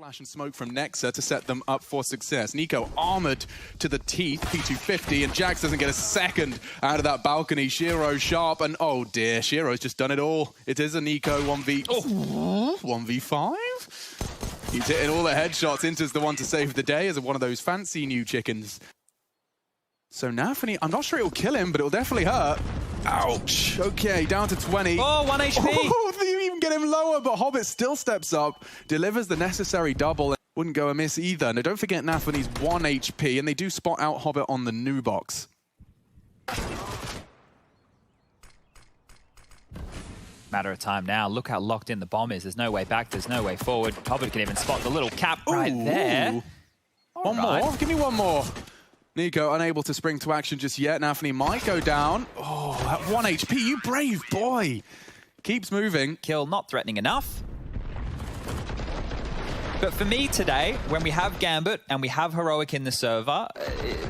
Flash and smoke from Nexa to set them up for success. Nico armored to the teeth, P250, and Jax doesn't get a second out of that balcony. Sh1ro sharp, and oh dear, Sh1ro's just done it all. It is a Nico 1v5. He's hitting all the headshots. Inter's the one to save the day as one of those fancy new chickens. So Nafany, I'm not sure it'll kill him, but it'll definitely hurt. Ouch. Okay, down to 20. Oh, 1 HP. Oh, you even get him lower, but Hobbit still steps up, delivers the necessary double. Wouldn't go amiss either. Now, don't forget Nafany's 1 HP, and they do spot out Hobbit on the new box. Matter of time now. Look how locked in the bomb is. There's no way back. There's no way forward. Hobbit can even spot the little cap right there. One more. Give me one more. Nico unable to spring to action just yet. Nafany might go down. Oh, that 1 HP. You brave boy. Keeps moving. Kill not threatening enough. But for me today, when we have Gambit and we have Heroic in the server,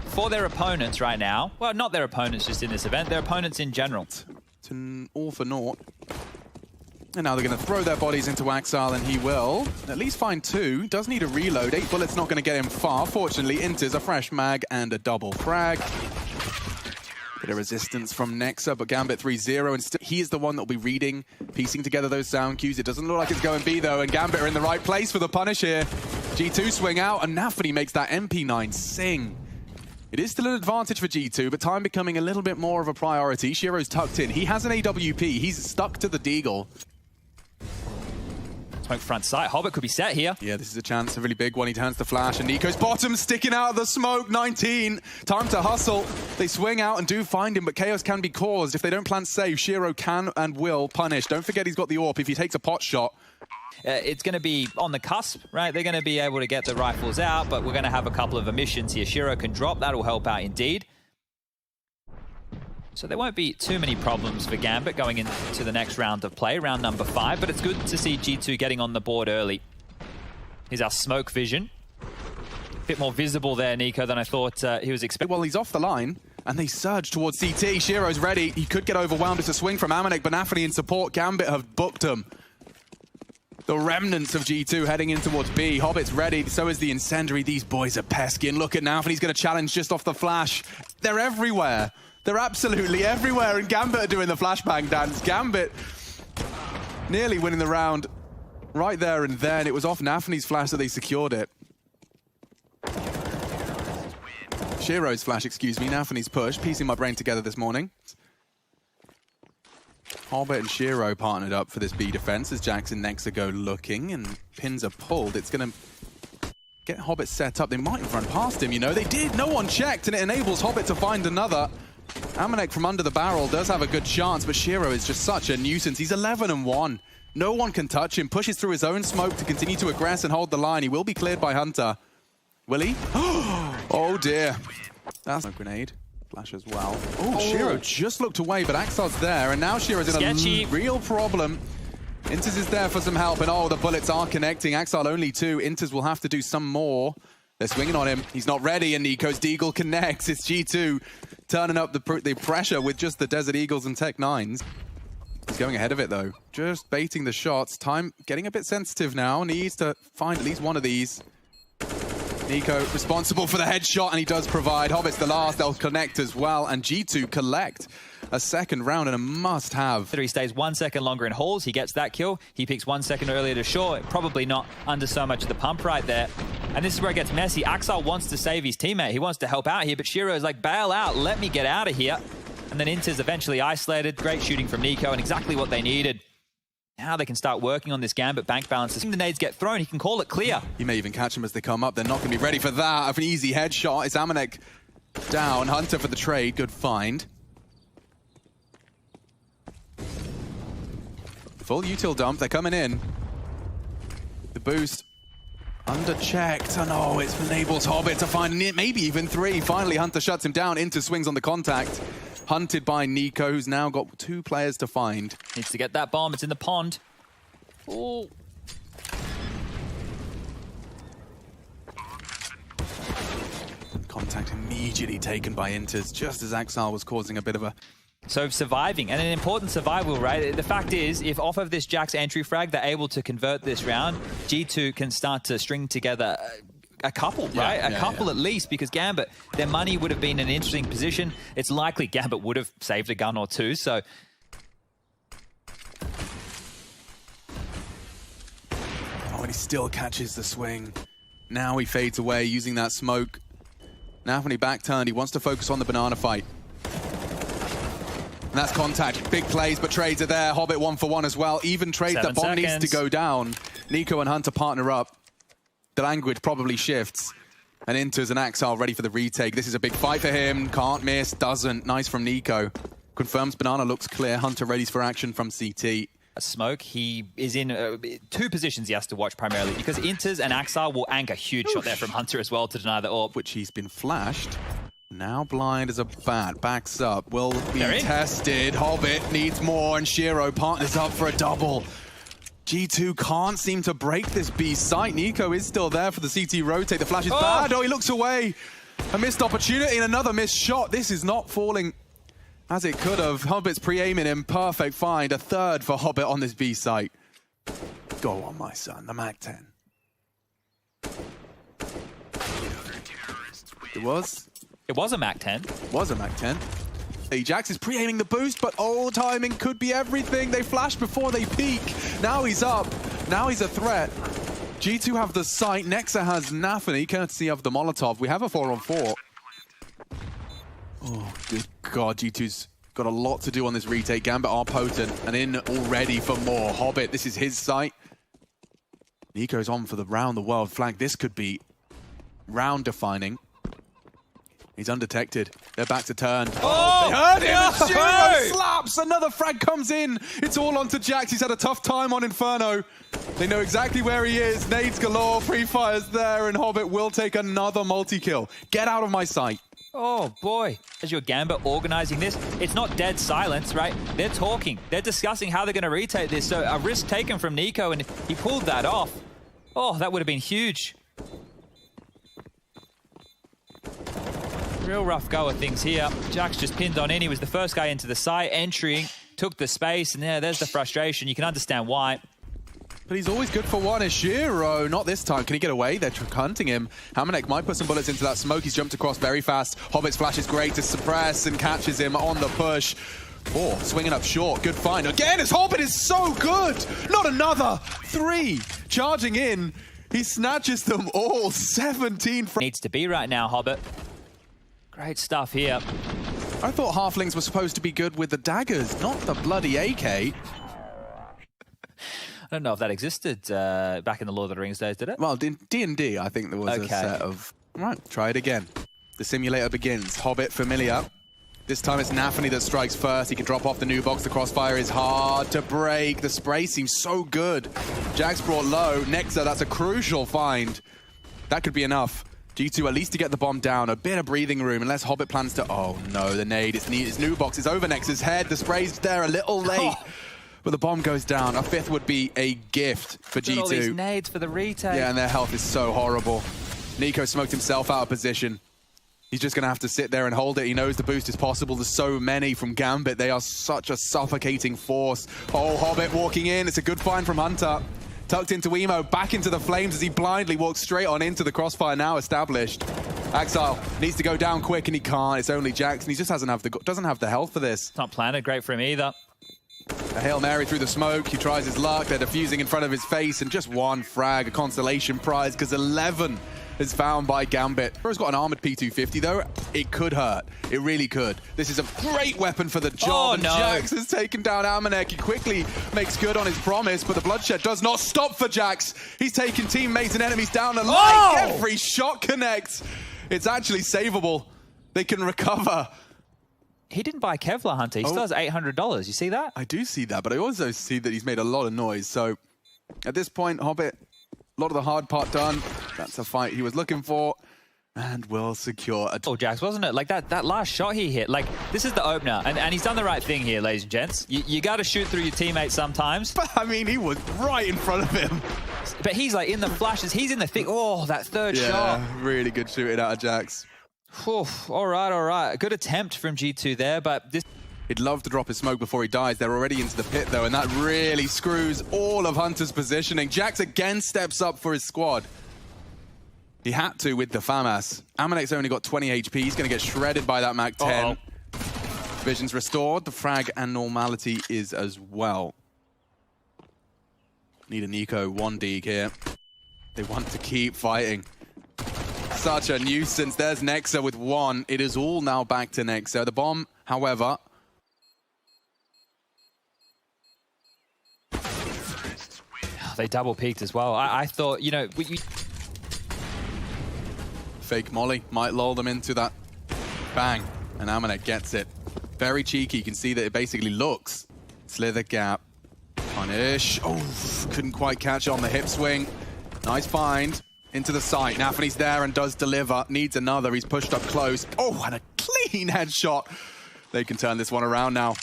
for their opponents right now, well, not their opponents just in this event, their opponents in general. It's an all for naught. And now they're going to throw their bodies into Axile, and he will at least find 2. Does need a reload. 8 bullets not going to get him far. Fortunately, Inter's a fresh mag and a double frag. Bit of resistance from Nexa, but Gambit 3-0, and still he is the one that will be reading, piecing together those sound cues. It doesn't look like it's going B, though, and Gambit are in the right place for the punish here. G2 swing out, and Nafany makes that MP9 sing. It is still an advantage for G2, but time becoming a little bit more of a priority. Sh1ro's tucked in. He has an AWP. He's stuck to the Deagle. Smoke front sight. Hobbit could be set here. Yeah, this is a chance, a really big one. He turns to flash, and Nico's bottom sticking out of the smoke. 19. Time to hustle. They swing out and do find him, but chaos can be caused. If they don't plant safe, Sh1ro can and will punish. Don't forget he's got the AWP if he takes a pot shot. It's going to be on the cusp, right? They're going to be able to get the rifles out, but we're going to have a couple of emissions here. Sh1ro can drop. That'll help out indeed. So there won't be too many problems for Gambit going into the next round of play, round number 5, but it's good to see G2 getting on the board early. Here's our smoke vision. A bit more visible there, Nico, than I thought he was expecting. Well, he's off the line, and they surge towards CT. Sh1ro's ready. He could get overwhelmed. It's a swing from Amanek, but Nafany in support. Gambit have booked him. The remnants of G2 heading in towards B. Hobbit's ready, so is the Incendiary. These boys are pesky, and look at Nafany. He's going to challenge just off the flash. They're everywhere. They're absolutely everywhere, and Gambit are doing the flashbang dance. Gambit nearly winning the round right there and then. It was off Nafany's flash that they secured it. Sh1ro's flash, excuse me, Nafany's push. Piecing my brain together this morning. Hobbit and Sh1ro partnered up for this B defense as Jax and Nexa go looking, and pins are pulled. It's going to get Hobbit set up. They might have run past him, you know. They did. No one checked, and it enables Hobbit to find another. Amanek from under the barrel does have a good chance, but Sh1ro is just such a nuisance. He's 11-1. No one can touch him. Pushes through his own smoke to continue to aggress and hold the line. He will be cleared by Hunter. Will he? Oh dear. That's a grenade. Flash as well. Oh, Sh1ro just looked away, but Axile's there, and now Sh1ro's in a real problem. Inters is there for some help, and oh, the bullets are connecting. Axile only 2. Inters will have to do some more. They're swinging on him. He's not ready, and Nico's Deagle connects. It's G2 turning up the pressure with just the Desert Eagles and Tech 9s. He's going ahead of it, though. Just baiting the shots. Time getting a bit sensitive now. Needs to find at least one of these. Nico responsible for the headshot, and he does provide. Hobbit's the last. They'll connect as well, and G2 collect a second round and a must-have. He stays 1 second longer in halls. He gets that kill. He picks 1 second earlier to shore. Probably not under so much of the pump right there. And this is where it gets messy. Axile wants to save his teammate. He wants to help out here, but Sh1ro is like, bail out. Let me get out of here. And then Inter's eventually isolated. Great shooting from Nico, and exactly what they needed. Now they can start working on this Gambit bank balance. As soon as the nades get thrown, he can call it clear. You may even catch them as they come up. They're not going to be ready for that. An easy headshot. It's Amanek down. Hunter for the trade. Good find. Full util dump. They're coming in. The boost under-checked. And oh, it enables Hobbit to find maybe even 3. Finally, Hunter shuts him down. Into swings on the contact. Hunted by Nico, who's now got 2 players to find. Needs to get that bomb. It's in the pond. Oh. Contact immediately taken by Inters, just as Axile was causing a bit of a So surviving, and an important survival, right? The fact is, if off of this Jax entry frag, they're able to convert this round, G2 can start to string together a couple, right? A couple at least, because Gambit, their money would have been in an interesting position. It's likely Gambit would have saved a gun or two, so... Oh, and he still catches the swing. Now he fades away using that smoke. Now when he back-turned, he wants to focus on the banana fight. And that's contact. Big plays, but trades are there. Hobbit 1 for 1 as well. Even trades that bomb needs to go down. Nico and Hunter partner up. The language probably shifts. And enters an Axile ready for the retake. This is a big fight for him. Can't miss, doesn't. Nice from Nico. Confirms banana looks clear. Hunter readies for action from CT. Smoke, he is in 2 positions he has to watch primarily, because Inters and Axile will anchor. Huge shot there from Hunter as well to deny the AWP. Which he's been flashed. Now blind as a bat, backs up, will be tested. Hobbit needs more, and Sh1ro partners up for a double. G2 can't seem to break this B site. Nico is still there for the CT rotate. The flash is bad. Oh, he looks away. A missed opportunity and another missed shot. This is not falling as it could have. Hobbit's pre-aiming him. Perfect find. A third for Hobbit on this B site. Go on, my son. The MAC-10. It was a MAC-10. Was a MAC-10. Jax is pre-aiming the boost, but timing could be everything. They flash before they peek. Now he's up. Now he's a threat. G2 have the sight. Nexa has Nafany, courtesy of the Molotov. We have a 4-on-4. Oh, good God. G2's got a lot to do on this retake. Gambit are potent and in already for more. Hobbit, this is his sight. Nico's on for the round the world flag. This could be round defining. He's undetected. They're back to turn. Oh, they heard him! Sh1ro slaps! Another frag comes in. It's all onto Jax. He's had a tough time on Inferno. They know exactly where he is. Nades galore, free fires there, and Hobbit will take another multi-kill. Get out of my sight. Oh, boy. As your Gambit organizing this, it's not dead silence, right? They're talking. They're discussing how they're going to retake this. So a risk taken from Nico, and he pulled that off. Oh, that would have been huge. Real rough go of things here. Jax just pinned on in. He was the first guy into the site, entering, took the space, and there's the frustration. You can understand why. But he's always good for one. Is Sh1ro. Not this time. Can he get away? They're hunting him. Hammerneck might put some bullets into that smoke. He's jumped across very fast. Hobbit's flash is great to suppress and catches him on the push. Oh, swinging up short. Good find. Again, his Hobbit is so good. Not another. 3. Charging in. He snatches them all. 17. Needs to be right now, Hobbit. Great stuff here. I thought halflings were supposed to be good with the daggers, not the bloody AK. I don't know if that existed back in the Lord of the Rings days, did it? Well, D&D, I think there was a set of... Right, try it again. The simulator begins. Hobbit familiar. This time it's Nafany that strikes first. He can drop off the new box. The crossfire is hard to break. The spray seems so good. Jax brought low. Nexa, that's a crucial find. That could be enough. G2 at least to get the bomb down. A bit of breathing room unless Hobbit plans to... Oh no, the nade. It's new box. It's over Nexa's head. The spray's there a little late. But the bomb goes down. A 5th would be a gift for G2. All these nades for the retake. Yeah, and their health is so horrible. Nico smoked himself out of position. He's just going to have to sit there and hold it. He knows the boost is possible. There's so many from Gambit. They are such a suffocating force. Oh, Hobbit walking in. It's a good find from Hunter. Tucked into Emo, back into the flames as he blindly walks straight on into the crossfire now established. Axile needs to go down quick and he can't. It's only Jax and he just doesn't have the health for this. It's not planted great for him either. A Hail Mary through the smoke. He tries his luck. They're defusing in front of his face and just one frag, a consolation prize because 11 is found by Gambit. Sh1ro's got an armored P250 though. It could hurt. It really could. This is a great weapon for the job. Oh, no. Jax has taken down Hammerneck. He quickly makes good on his promise, but the bloodshed does not stop for Jax. He's taking teammates and enemies down the line. Every shot connects. It's actually savable. They can recover. He didn't buy Kevlar, Hunter. He still has $800. You see that? I do see that, but I also see that he's made a lot of noise. So at this point, Hobbit, a lot of the hard part done. That's a fight he was looking for and will secure a... Oh, Jax, wasn't it? Like that last shot he hit. Like, this is the opener. And he's done the right thing here, ladies and gents. You got to shoot through your teammates sometimes. But, I mean, he was right in front of him. But he's like in the flashes. He's in the thick. Oh, that third shot. Yeah, really good shooting out of Jax. All right. Good attempt from G2 there, but this... He'd love to drop his smoke before he dies. They're already into the pit, though, and that really screws all of Hunter's positioning. Jax again steps up for his squad. He had to with the FAMAS. Amanek's only got 20 HP. He's going to get shredded by that Mac 10. Vision's restored. The frag and normality is as well. Need a Nico 1D here. They want to keep fighting. Such a nuisance. There's Nexa with 1. It is all now back to Nexa. The bomb, however... They double peaked as well. I thought, you know... Fake molly might lull them into that. Bang. And Amanek gets it. Very cheeky. You can see that it basically looks. Slither gap. Punish. Oh, couldn't quite catch on the hip swing. Nice find. Into the site. Nafany's there and does deliver. Needs another. He's pushed up close. Oh, and a clean headshot. They can turn this one around now.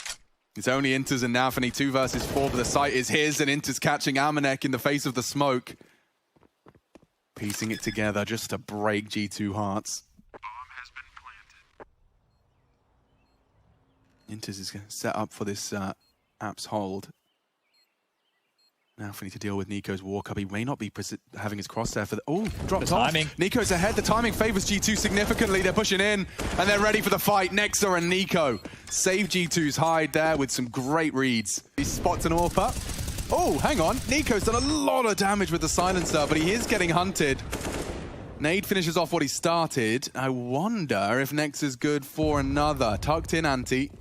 It's only Inters and Nafany, 2 versus 4, but the site is his, and Inters catching Amanek in the face of the smoke. Piecing it together just to break G2 hearts. Bomb has been planted. Inters is going to set up for this Apps hold. Now we need to deal with Nico's walk up. He may not be having his crosshair for the... Oh, dropped off. Timing. Nico's ahead. The timing favors G2 significantly. They're pushing in and they're ready for the fight. Nexa and Nico save G2's hide there with some great reads. He spots an AWP. Oh, hang on. Nico's done a lot of damage with the silencer, but he is getting hunted. Nade finishes off what he started. I wonder if Nexa's good for another. Tucked in anti.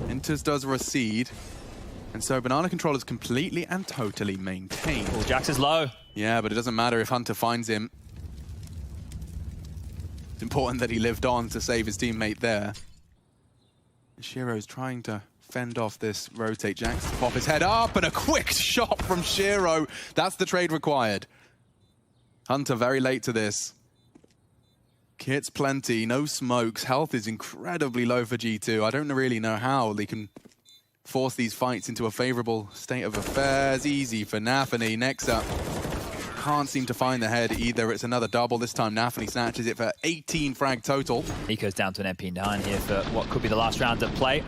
Inters does recede. And so Banana Control is completely and totally maintained. Well, Jax is low. Yeah, but it doesn't matter if Hunter finds him. It's important that he lived on to save his teammate there. Sh1ro is trying to fend off this rotate. Jax to pop his head up, and a quick shot from Sh1ro. That's the trade required. Hunter very late to this. Kits plenty, no smokes. Health is incredibly low for G2. I don't really know how they can force these fights into a favorable state of affairs. Easy for Nafany. Nexa can't seem to find the head either. It's another double. This time Nafany snatches it for 18 frag total. Nico's down to an MP9 here for what could be the last round of play.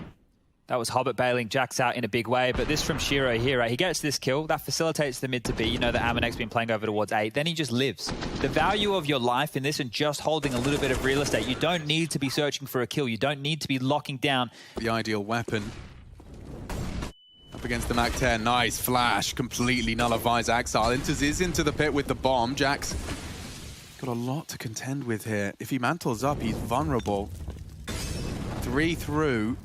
That was Hobbit bailing Jax out in a big way, but this from Sh1ro here, right? He gets this kill, that facilitates the mid to B. You know that Amanek's been playing over towards 8, then he just lives. The value of your life in this and just holding a little bit of real estate. You don't need to be searching for a kill. You don't need to be locking down. The ideal weapon. Up against the Mac 10, nice flash, completely nullifies Axile. Inters is into the pit with the bomb. Jax got a lot to contend with here. If he mantles up, he's vulnerable. 3 through,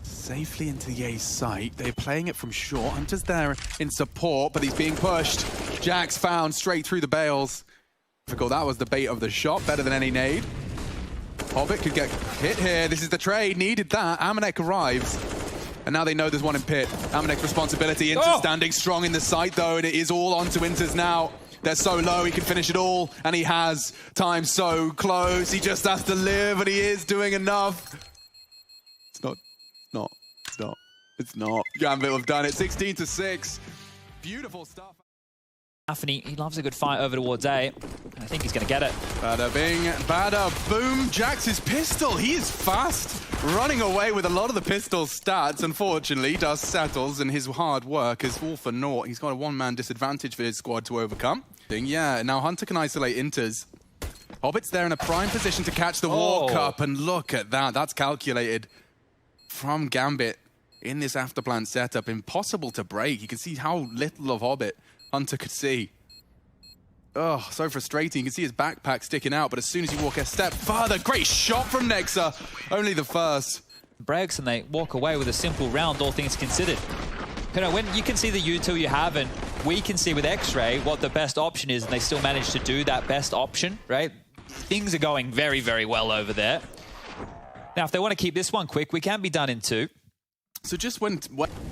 safely into the A's site. They're playing it from short. Hunter's there in support, but he's being pushed. Jax found straight through the bales. Difficult, that was the bait of the shot, better than any nade. Hobbit could get hit here. This is the trade, needed that. Amanek arrives. And now they know there's one in pit. Amanek's responsibility. Inters standing strong in the site, though, and it is all onto Inters now. They're so low, he can finish it all, and he has. Time so close, he just has to live, and he is doing enough. It's not. Gambit have done it, 16-6. Beautiful stuff. Nafany, he loves a good fight over towards A, and I think he's going to get it. Bada bing, bada boom. Jax's pistol, he is fast. Running away with a lot of the pistol stats. Unfortunately, Dust settles, and his hard work is all for naught. He's got a one-man disadvantage for his squad to overcome. Yeah, now Hunter can isolate Inters. Hobbit's there in a prime position to catch the walk up, and look at that. That's calculated from Gambit in this afterplan setup. Impossible to break. You can see how little of Hobbit Hunter could see. Oh, so frustrating. You can see his backpack sticking out, but as soon as you walk a step further, great shot from Nexa. Only the first. Breaks and they walk away with a simple round, all things considered. You know, when you can see the util you have, and we can see with X-Ray what the best option is, and they still manage to do that best option, right? Things are going very, very well over there. Now, if they want to keep this one quick, we can be done in 2. So just when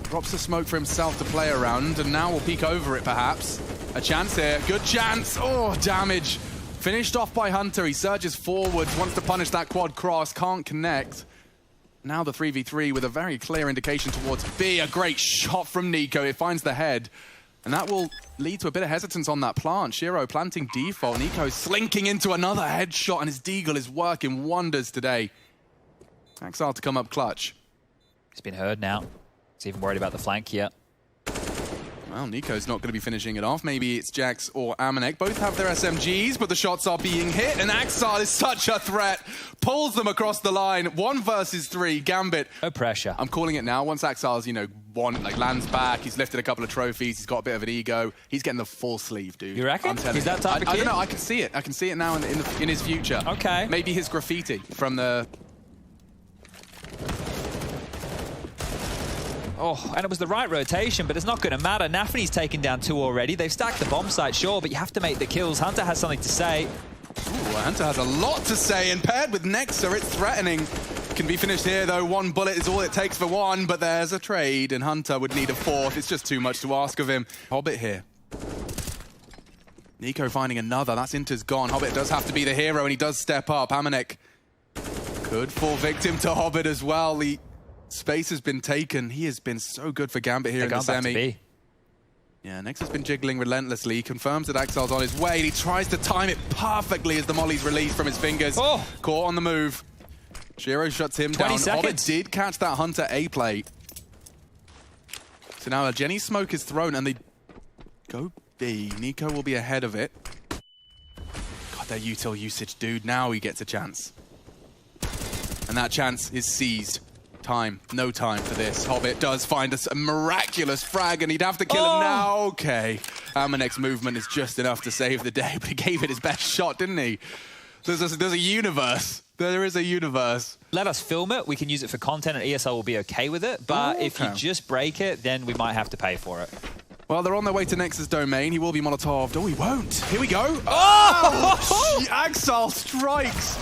drops the smoke for himself to play around, and now we'll peek over it perhaps. A chance here, good chance. Oh, damage. Finished off by Hunter, he surges forwards, wants to punish that quad cross, can't connect. Now the 3v3 with a very clear indication towards B. A great shot from Nico, it finds the head. And that will lead to a bit of hesitance on that plant. Sh1ro planting default, Nico slinking into another headshot, and his deagle is working wonders today. Axile to come up clutch. He's been heard now. He's even worried about the flank here. Well, Nico's not going to be finishing it off. Maybe it's Jax or Amanek. Both have their SMGs, but the shots are being hit, and Axal is such a threat. Pulls them across the line. 1 versus 3. Gambit. No pressure. I'm calling it now. Once Axal's, lands back, he's lifted a couple of trophies, he's got a bit of an ego, he's getting the full sleeve, dude. You reckon? He's that type of kid? I don't know. I can see it. I can see it now in his future. Okay. Maybe his graffiti from the... Oh, and it was the right rotation, but it's not going to matter. Nafany's taken down 2 already. They've stacked the bomb site, sure, but you have to make the kills. Hunter has something to say. Ooh, Hunter has a lot to say, and paired with Nexa, it's threatening. Can be finished here, though. 1 bullet is all it takes for 1, but there's a trade, and Hunter would need a 4th. It's just too much to ask of him. Hobbit here. Nico finding another. That's Inter's gone. Hobbit does have to be the hero, and he does step up. Amanek could fall victim to Hobbit as well. The space has been taken. He has been so good for Gambit here in the semi. Yeah, Nex has been jiggling relentlessly. He confirms that Axal's on his way. He tries to time it perfectly as the molly's released from his fingers. Oh. Caught on the move. Sh1ro shuts him down. Hobbit did catch that Hunter A play. So now Jenny's smoke is thrown and they go B. Nico will be ahead of it. God, their util usage, dude. Now he gets a chance. And that chance is seized. No time for this. Hobbit does find a miraculous frag, and he'd have to kill him now. Okay. Amanek's movement is just enough to save the day, but he gave it his best shot, didn't he? There's a universe. There is a universe. Let us film it. We can use it for content, and ESL will be okay with it. But if you just break it, then we might have to pay for it. Well, they're on their way to Nexus domain. He will be Molotov'd. Oh, he won't. Here we go. Oh! Axal strikes.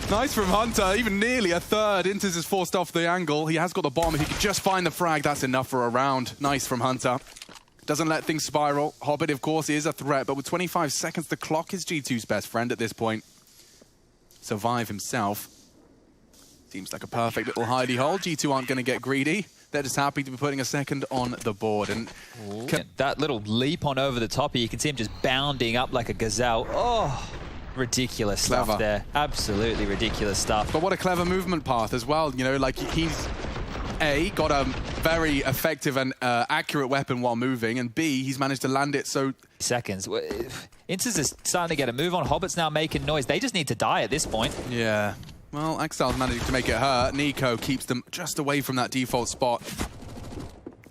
Nice from Hunter, even nearly a 3rd. Inters is forced off the angle. He has got the bomb. If he could just find the frag, that's enough for a round. Nice from Hunter. Doesn't let things spiral. Hobbit, of course, is a threat, but with 25 seconds, the clock is G2's best friend at this point. Survive himself. Seems like a perfect little hidey hole. G2 aren't going to get greedy. They're just happy to be putting a 2nd on the board. And that little leap on over the top here, you can see him just bounding up like a gazelle. Oh! Ridiculous stuff there. Absolutely ridiculous stuff. But what a clever movement path as well. You know, like he's got a very effective and accurate weapon while moving, and B, he's managed to land it so... Seconds. Inters is starting to get a move on. Hobbit's now making noise. They just need to die at this point. Yeah. Well, Axal's managing to make it hurt. Nico keeps them just away from that default spot.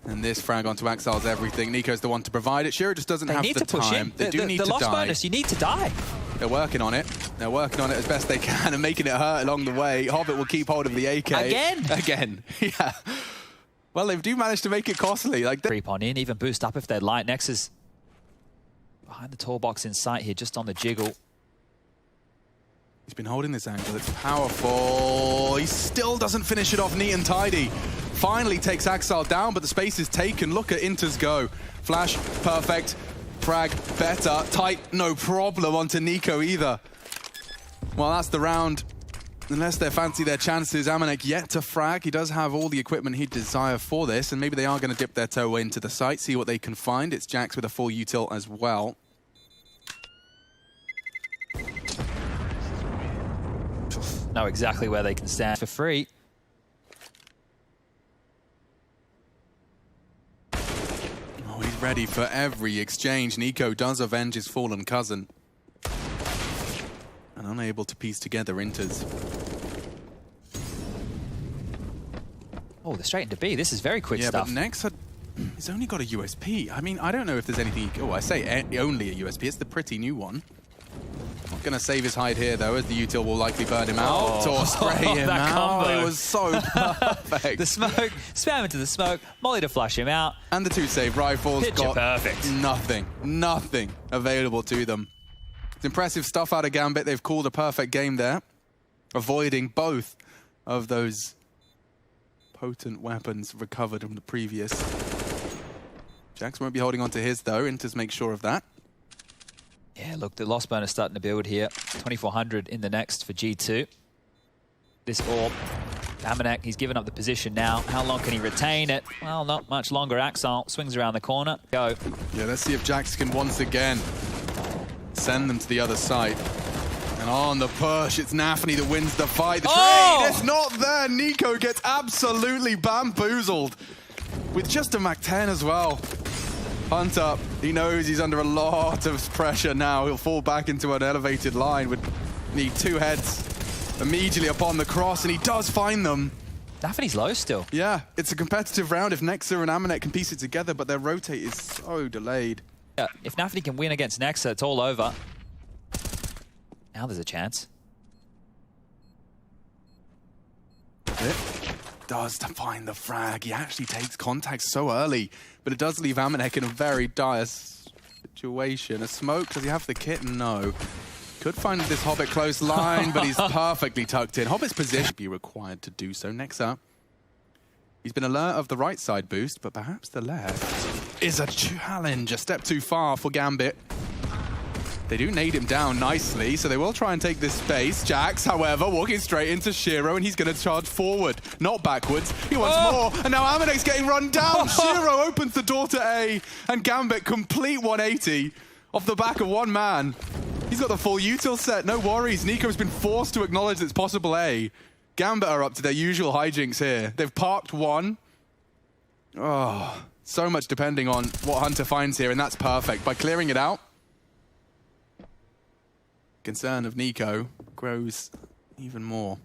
And this frag onto Axal's everything. Nico's the one to provide it. Sh1ro just doesn't have the time. They do need to die. The lost bonus, you need to die. They're working on it. They're working on it as best they can and making it hurt along the way. Hobbit will keep hold of the AK. Again. Yeah. Well, they do manage to make it costly. Like creep on in, even boost up if they'd like. Nex is behind the tall box in sight here, just on the jiggle. He's been holding this angle. It's powerful. He still doesn't finish it off neat and tidy. Finally takes Axal down, but the space is taken. Look at Inters go. Flash, perfect. Frag, better. Tight, no problem onto Nico either. Well, that's the round. Unless they fancy their chances, Amanek yet to frag. He does have all the equipment he'd desire for this, and maybe they are going to dip their toe into the site, see what they can find. It's Jax with a full util as well. Know exactly where they can stand for free. Oh, he's ready for every exchange. Nico does avenge his fallen cousin. And unable to piece together Inters. Oh, they're straight into B. This is very quick stuff. Yeah, but Nex he's only got a USP. I mean, I don't know if there's anything... Oh, I say only a USP. It's the pretty new one. Not going to save his hide here, though, as the util will likely burn him out or spray him out. Combo. It was so perfect. The smoke, spam into the smoke, molly to flush him out. And the 2 save rifles got perfect. Nothing available to them. It's impressive stuff out of Gambit. They've called a perfect game there, avoiding both of those potent weapons recovered from the previous. Jax won't be holding on to his, though. Inters make sure of that. Yeah, look, the lost burner starting to build here. 2,400 in the next for G2. This orb, Amanek, he's given up the position now. How long can he retain it? Well, not much longer. Axal swings around the corner. Go. Yeah, let's see if Jax can once again send them to the other side. And on the push, it's Nafany that wins the fight. The Oh! trade is not there. Nico gets absolutely bamboozled with just a Mach 10 as well. Hunter, he knows he's under a lot of pressure now. He'll fall back into an elevated line. Would need 2 heads immediately upon the cross, and he does find them. Nafany's low still. Yeah, it's a competitive round if Nexa and Amanek can piece it together, but their rotate is so delayed. Yeah, if Nafany can win against Nexa, it's all over. Now there's a chance. It does to find the frag. He actually takes contact so early, but it does leave Amanek in a very dire situation. A smoke, does he have the kit? No. Could find this Hobbit close line, but he's perfectly tucked in. Hobbit's position be required to do so. Nexa, he's been alert of the right side boost, but perhaps the left is a challenge. A step too far for Gambit. They do nade him down nicely, so they will try and take this space. Jax, however, walking straight into Sh1ro, and he's going to charge forward, not backwards. He wants more, and now Amanek's getting run down. Sh1ro opens the door to A, and Gambit complete 180 off the back of one man. He's got the full util set, no worries. Nico's been forced to acknowledge that it's possible A. Gambit are up to their usual hijinks here. They've parked one. Oh, so much depending on what Hunter finds here, and that's perfect. By clearing it out, concern of Nico grows even more.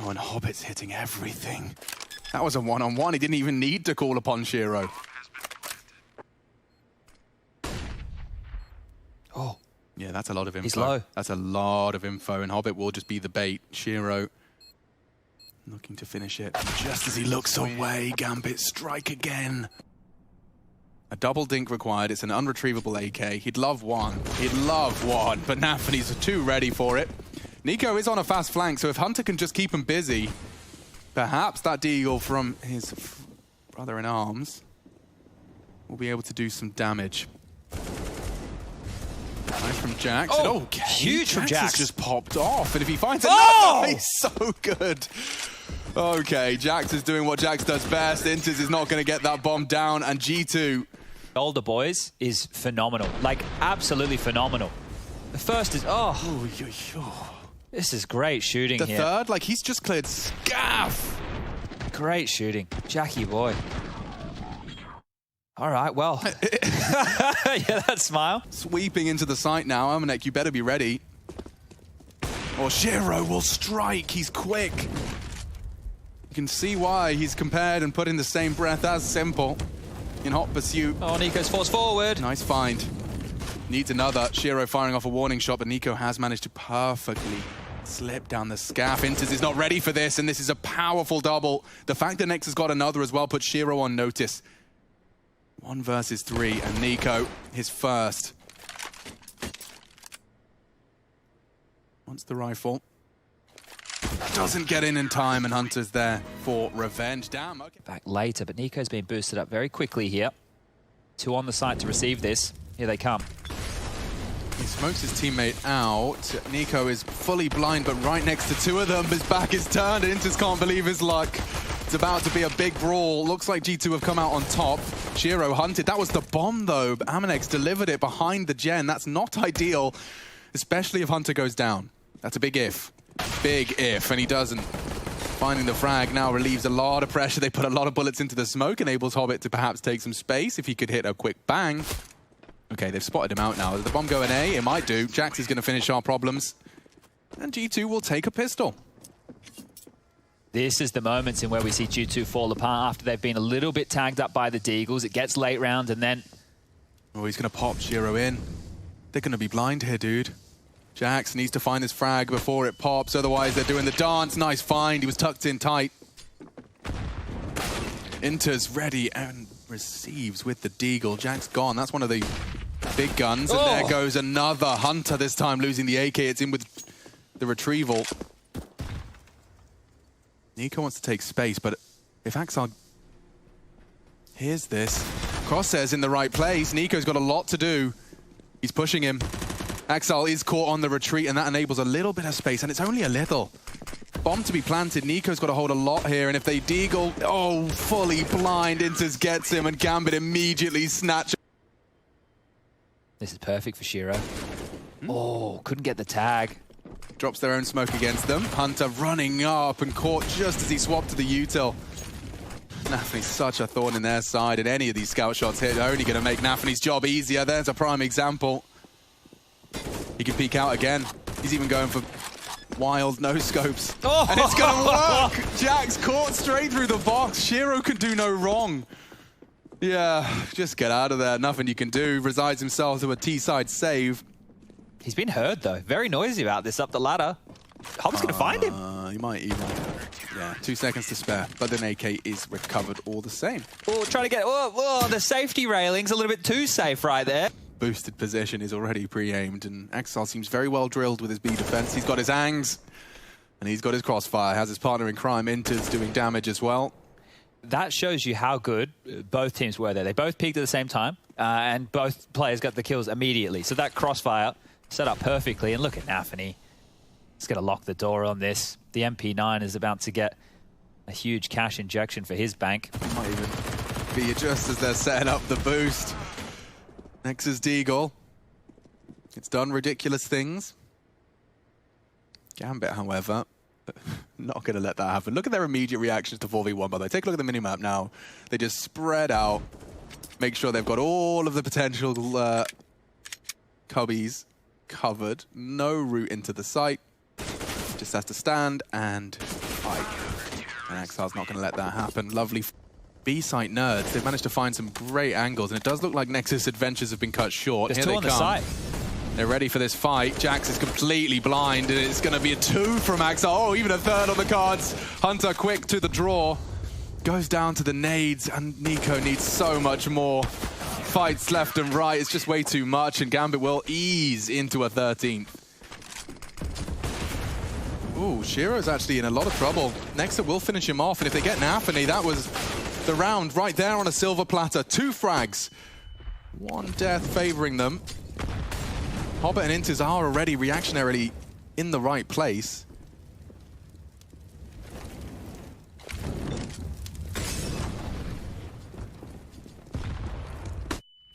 Oh, and Hobbit's hitting everything. That was a one-on-one. He didn't even need to call upon Sh1ro. Oh. Yeah, that's a lot of info. He's low. That's a lot of info, and Hobbit will just be the bait. Sh1ro looking to finish it. And just as he looks away, Gambit strike again. A double dink required. It's an unretrievable AK. He'd love one. He'd love one, but Nafany's too ready for it. Nico is on a fast flank, so if Hunter can just keep him busy, perhaps that deagle from his brother-in-arms will be able to do some damage. Nice from Jax. Oh, okay. huge from Jax. Has just popped off, and if he finds it, he's so good. Okay, Jax is doing what Jax does best. Inters is not going to get that bomb down, and G2. Older boys is phenomenal, like absolutely phenomenal. The first is, this is great shooting the here. Third, like he's just cleared scaff. Great shooting, Jackie boy. All right, well, yeah, that smile. Sweeping into the site now, Amanek, you better be ready. Or Sh1ro will strike, he's quick. You can see why he's compared and put in the same breath as Simple in hot pursuit. Oh, Nico's forced forward. Nice find. Needs another. Sh1ro firing off a warning shot, but Nico has managed to perfectly slip down the scaff. Inters is not ready for this, and this is a powerful double. The fact that Nex has got another as well puts Sh1ro on notice. 1 versus 3, and Nico, his first. Wants the rifle. Doesn't get in time, and Hunter's there for revenge. Damn, okay. Back later, but Nico's been boosted up very quickly here. 2 on the site to receive this. Here they come. He smokes his teammate out. Nico is fully blind, but right next to 2 of them. His back is turned. Inters can't believe his luck. It's about to be a big brawl. Looks like G2 have come out on top. Sh1ro hunted. That was the bomb, though. Amanek delivered it behind the gen. That's not ideal, especially if Hunter goes down. That's a big if. Big if, and he doesn't. Finding the frag now relieves a lot of pressure. They put a lot of bullets into the smoke, enables Hobbit to perhaps take some space if he could hit a quick bang. Okay, they've spotted him out now. Does the bomb go in A? It might do. Jax is going to finish our problems. And G2 will take a pistol. This is the moments in where we see G2 fall apart after they've been a little bit tagged up by the Deagles. It gets late round, and then... Oh, he's going to pop Sh1ro in. They're going to be blind here, dude. Jax needs to find this frag before it pops, otherwise they're doing the dance. Nice find, he was tucked in tight. Inters ready and receives with the deagle. Jax gone, that's one of the big guns. And there goes another Hunter, this time losing the AK. It's in with the retrieval. Nico wants to take space, but if Axel hears this, Crosshairs in the right place. Nico's got a lot to do. He's pushing him. Axel is caught on the retreat, and that enables a little bit of space, and it's only a little. Bomb to be planted. Nico's got to hold a lot here, and if they deagle, fully blind. Inters gets him, and Gambit immediately snatches. This is perfect for Sh1ro. Oh, couldn't get the tag. Drops their own smoke against them. Hunter running up and caught just as he swapped to the util. Nafany's such a thorn in their side, and any of these scout shots hit are only going to make Nafany's job easier. There's a prime example. He can peek out again. He's even going for wild no-scopes. Oh! And it's going to work! Jax caught straight through the box. Sh1ro can do no wrong. Yeah, just get out of there. Nothing you can do. Resigns himself to a T-side save. He's been heard, though. Very noisy about this up the ladder. Hobbit's going to find him. He might even... Yeah, 2 seconds to spare, but then AK is recovered all the same. Oh, trying to get... Oh, the safety railing's a little bit too safe right there. Boosted position is already pre-aimed, and Axel seems very well drilled with his B defense. He's got his angs, and he's got his crossfire. Has his partner in crime, Inter's doing damage as well. That shows you how good both teams were there. They both peaked at the same time, and both players got the kills immediately. So that crossfire set up perfectly. And look at Nafany. He's going to lock the door on this. The MP9 is about to get a huge cash injection for his bank. Might even be just as they're setting up the boost. Nexus Deagle. It's done ridiculous things. Gambit, however, not going to let that happen. Look at their immediate reactions to 4v1, by the way. Take a look at the minimap now. They just spread out, make sure they've got all of the potential cubbies covered. No route into the site. Just has to stand and fight. And Axel's not going to let that happen. Lovely B-site nerds. They've managed to find some great angles, and it does look like Nexus adventures have been cut short. There's Here two they on come. the site. They're ready for this fight. Jax is completely blind, and it's going to be a 2 from Axel. Oh, even a 3rd on the cards. Hunter quick to the draw. Goes down to the nades, and Nico needs so much more. Fights left and right. It's just way too much, and Gambit will ease into a 13th. Ooh, Sh1ro's actually in a lot of trouble. Nexa will finish him off, and if they get Nafany, that was the round right there on a silver platter. 2 frags. 1 death favoring them. Hobbit and Inters are already reactionarily in the right place.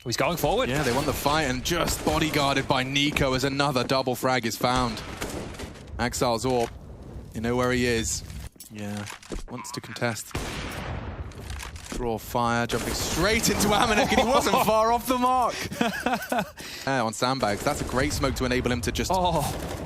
He's going forward. Yeah, they want the fight, and just bodyguarded by Nico as another double frag is found. Axel's AWP. You know where he is. Yeah, wants to contest. Draw fire, jumping straight into Amanek, and he wasn't far off the mark. On sandbags, that's a great smoke to enable him to just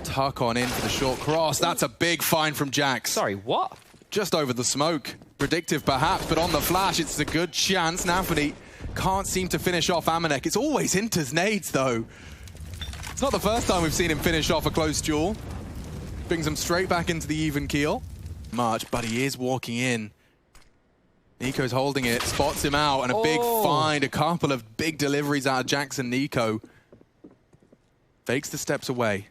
tuck on in for the short cross. That's a big find from Jax. Sorry, what? Just over the smoke. Predictive perhaps, but on the flash, it's a good chance. Nafany can't seem to finish off Amanek. It's always Inter's nades, though. It's not the first time we've seen him finish off a close duel. Brings him straight back into the even keel. Much, but he is walking in. Nico's holding it, spots him out, and a big find. A couple of big deliveries out of Jax and Nico. Fakes the steps away.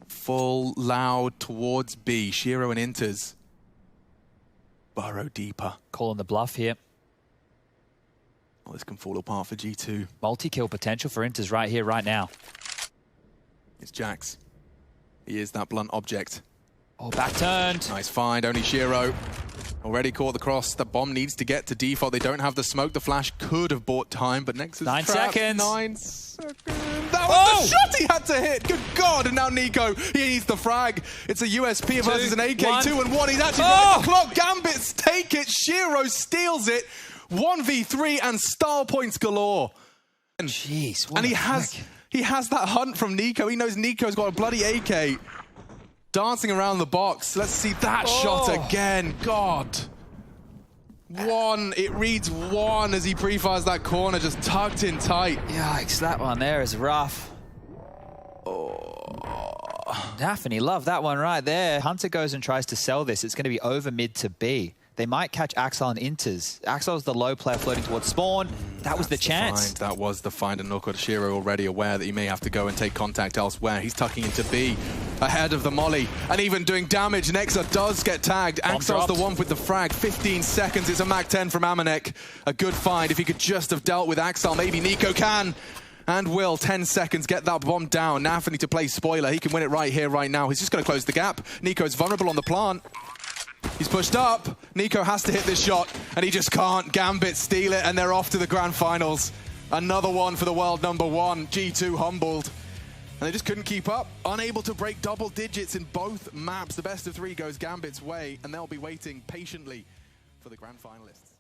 Full, loud, towards B. Sh1ro and Inters burrow deeper. Calling the bluff here. Well, this can fall apart for G2. Multi-kill potential for Inters right here, right now. It's Jax. He is that blunt object. Oh, back turned. Nice find, only Sh1ro. Already caught the cross. The bomb needs to get to default. They don't have the smoke. The flash could have bought time, but Nexus 9 trapped. seconds. 9 seconds. That was the shot he had to hit. Good God. And now Nico, he needs the frag. It's a USP versus an AK. 2 and 1. He's actually got the clock. Gambits take it. Sh1ro steals it. 1v3 and style points galore. Jeez, what and a he has that hunt from Nico. He knows Nico's got a bloody AK. Dancing around the box. Let's see that shot again. God. 1. It reads 1 as he pre-fires that corner, just tucked in tight. Yikes, that one there is rough. Nafany, love that one right there. Hunter goes and tries to sell this. It's going to be over mid to B. They might catch Axel and Inters. Axel's the low player floating towards spawn. That was the chance. That was the find, and look at Sh1ro already aware that he may have to go and take contact elsewhere. He's tucking into B, ahead of the molly, and even doing damage. Nexa does get tagged. Axel's the one with the frag. 15 seconds. It's a Mac 10 from Amanek. A good find. If he could just have dealt with Axel, maybe Nico can. And will, 10 seconds, get that bomb down. Nafany to play spoiler. He can win it right here, right now. He's just going to close the gap. Nico's vulnerable on the plant. He's pushed up. Nico has to hit this shot, and he just can't. Gambit steal it, and they're off to the grand finals. Another one for the world #1. G2 humbled. And they just couldn't keep up. Unable to break double digits in both maps. The best of 3 goes Gambit's way, and they'll be waiting patiently for the grand finalists.